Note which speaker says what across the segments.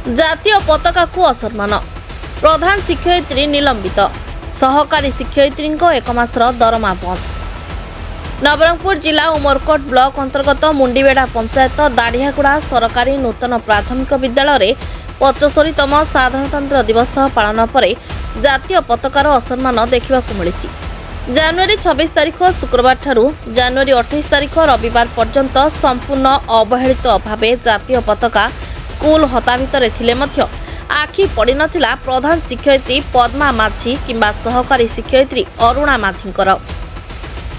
Speaker 1: जातीय पताका को असम्मान प्रधान शिक्षयित्री निलंबित सहकारी शिक्षयित्री एक मासर दरमा बंद। नवरंगपुर जिला उमरकोट ब्लॉक अंतर्गत मुंडीबेड़ा पंचायत दाढ़ियागुड़ा सरकारी नूतन प्राथमिक विद्यालय 75तम साधारणतंत्र दिवस पालन पर जातीय पताकार असम्मान देखा मिली। जनवरी 26 तारिख शुक्रवार ठारू जनवरी 28 तारिख रविवार पर्यंत संपूर्ण अवहेलित भावे जातीय पताका स्कूल हता भितर थिले मध्य आखि पड़ी नथिला प्रधान शिक्षयित्री पद्मा माझी किंबा सहकारी शिक्षयित्री अरुणा माझींकर।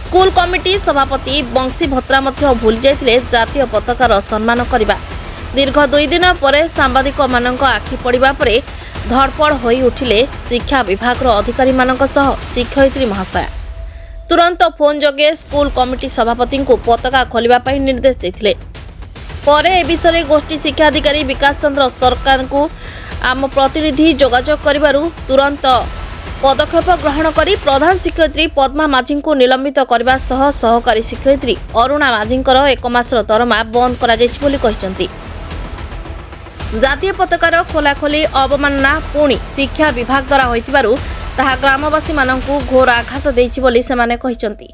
Speaker 1: स्कूल कमिटी सभापति बंशी भत्रा मध्य भूली जाइतिले जातीय पताकार सम्मान करबा। दीर्घ 2 दिन पर सांबादिक मानक आखि पड़िबा परे धड़पड़ होई उठिले शिक्षा विभाग अधिकारी मानक सह शिक्षयित्री महाशय। तुरंत फोन जोगे स्कूल कमिटी सभापति को पताका खोलिबा पई निर्देश देथिले। परे ए विषय गोष्ठी शिक्षा अधिकारी विकास चंद्र सरकार को आम प्रतिनिधि जोगाजोग करिबारु तुरंत पदक्षेप ग्रहण करी प्रधान शिक्षयित्री पद्मा माझी को निलंबित करबा सह सहकारी शिक्षयित्री अरुणा माझींकर 1 मासर दरमा बंद करा जायछि बोली कहिसंती। जातीय पताकार खोलाखोली अवमानना पुणी शिक्षा विभाग द्वारा होइतिबारु ताहा ग्रामवासी माननकु घोर आघात देछि बोली सेमाने कहिसंती।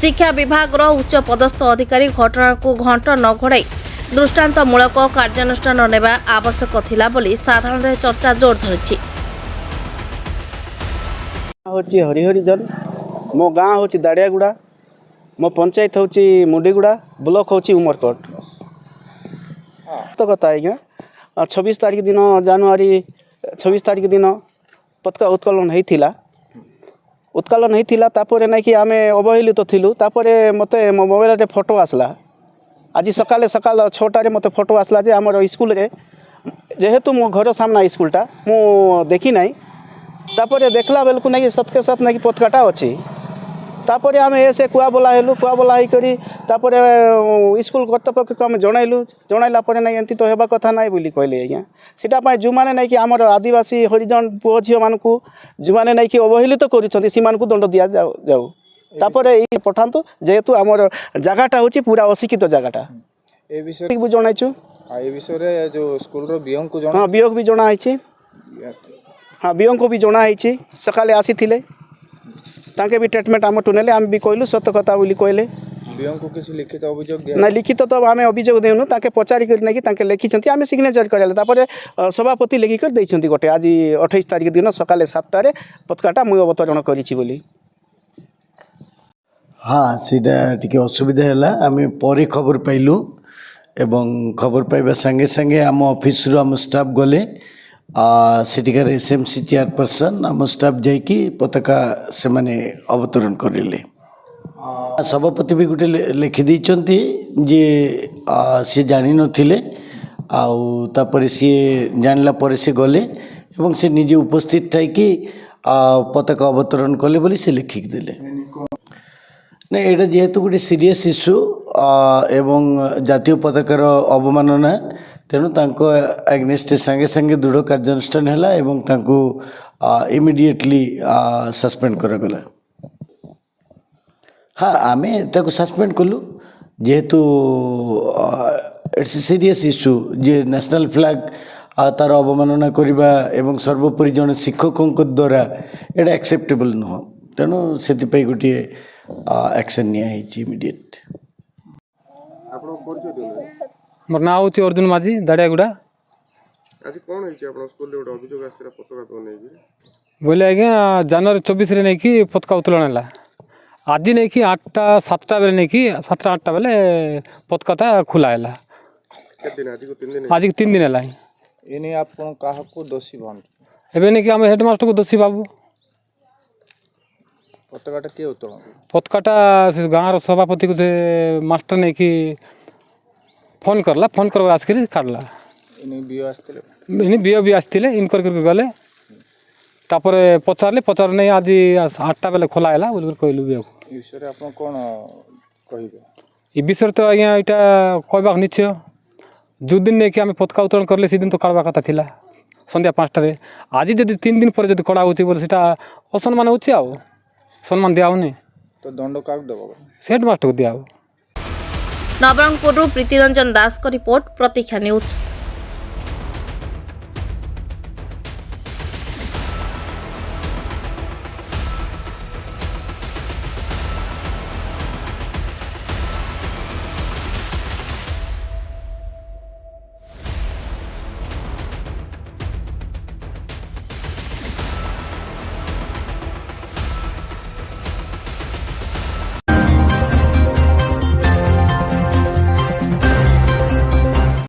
Speaker 1: शिक्षा विभाग उच्च पदस्थ अधिकारी घटना को घंट न घोड़ाई दृष्टांतमूलक कार्यानुष्ठान नेबा आवश्यक थिला बोली साधारण चर्चा जोर धरिछि।
Speaker 2: होची हरिहरिजन मो गाँ होची दाड़ियागुड़ा मो पंचायत होची मुंडीगुड़ा ब्लॉक होची उमरकोट। तो कथा आज्ञा 26 तारिख दिन जनवरी 26 तारिख दिन पताका उत्कलन होता तापर ना कि आम अवहेलित थिलु। तापर मते मोबाइल फोटो आसला आज सकाले सकाल 6टारे मते फोटो आसला जे आमर स्कूल रे जेहेतु मो घर सामना स्कूलटा मु देखी नाई। तापर देखला बेलकु ना कि सतके सत ना कि पताकाटा अच्छी। तापर आम ऐसे कुआ बोला ही करी तापर स्कूल कर्तृपक्ष को आम जनइला ना एमती तो हेबा कथा ना बोली कहले आज्ञा सीटा जो मैंने ना कि आमर आदिवासी हरिजन पुओ झील मानू जो मैंने ना कि अवहेलित कर सीमान दंड दि जाऊ तापर ये पठातु जेहेतु आमर जगहटा हूँ पूरा अशिक्षित जगहटा
Speaker 3: ए विषय
Speaker 2: जनइचु
Speaker 3: ए विषय जो स्कूल रो बीओ को
Speaker 2: हाँ बीओ भी जनाई। हाँ बीओ को भी जनाई सकाले आसी तांके भी ट्रीटमेंट आम टुनेले आम भी कहलु सत कथा बोली कहले।
Speaker 3: बीओ को किसी लिखित अभियोग
Speaker 2: ना लिखित तो आम अभियोग देनु ताके पचारि कर नहीं ताके लिखिछंती आम सिग्नेचर कराले तापर सभापति लिखि कर दैछंती गोटे आज 28 तारिख दिन सकाले 7टारे पताकाटा मु अवतरण करिछि बोली।
Speaker 4: हाँ सीटा टिके असुविधा है आम पर खबर पाइलु एवं खबर पाइबा संगे संगे आम ऑफिस रो आम स्टाफ गले सेठिकार एसएमसी चेयरपर्सन आम स्टाफ जाइकी पताका से माने अवतरण करेले। सभापति भी गोटे लिखि दैछंती जे सी जानि नथिले आउ तापर सी जानला पर से गले एवं से निजे उपस्थित थाई कि पताका अवतरण कले बोली से लिखिक देले। ना एटा जेहेतु गोटे सीरियस इश्यू एवं जातीय पताकार अवमानना तेणु तांको एग्नेस्ट संगे संगे दृढ़ कार्यानुष्ठान है एवं तांको इमिडिएटली सस्पेंड करागला। हाँ आमे ताको सस्पेंड कलु जेहेतु it's serious issue J national flag तार अवमानना करबा एवं सर्वोपरि जन शिक्षकों द्वारा एटा एक्सेप्टेबल नुह तेणु से गोटे एक्शन निया इमिडिएट।
Speaker 5: मोर ना हूँ अर्जुन माझी दाड़ियागुड़ा।
Speaker 3: आज कौन है स्कूल रे अभियोग आसला पताका को नहीं
Speaker 5: बोले आज्ञा जनवरी 24 रे नहीं कि पताका उत्तोलन है आज नहीं कि 8टा 7टा बेले नहीं कि 7टा 8टा बेले पताकाटा खुला है आज को 3 दिन है
Speaker 3: ये नहीं आप कहा को दोषी बन
Speaker 5: एबे नहीं कि हम हेडमास्टर को दोषी बाबू
Speaker 3: पताकाटा के उत्तोलन
Speaker 5: पताकाटा से गाँव सभापति को से मास्टर नहीं कि फोन करला फोन कर आसकर काटला बीओ भी आसते इनकर गले तापर पचारे नहीं आज 8टा बेले खोला है बोल कहलु बीओ ये विषय तो आज्ञा यहाँ कहवा निश्चय जो दिन नहीं कि आम पताका उत्तोलन करले से दिन तो काढ़वा कथा थिला संध्या 5टारे आज जब 3 दिन पर कड़ा हो असम्मान हो सम्मान दिया
Speaker 3: तो दंड का
Speaker 5: हेडमास्टर को दिया।
Speaker 1: नवरंगपुर प्रीतिरंजन दास को रिपोर्ट प्रतीक्षा न्यूज।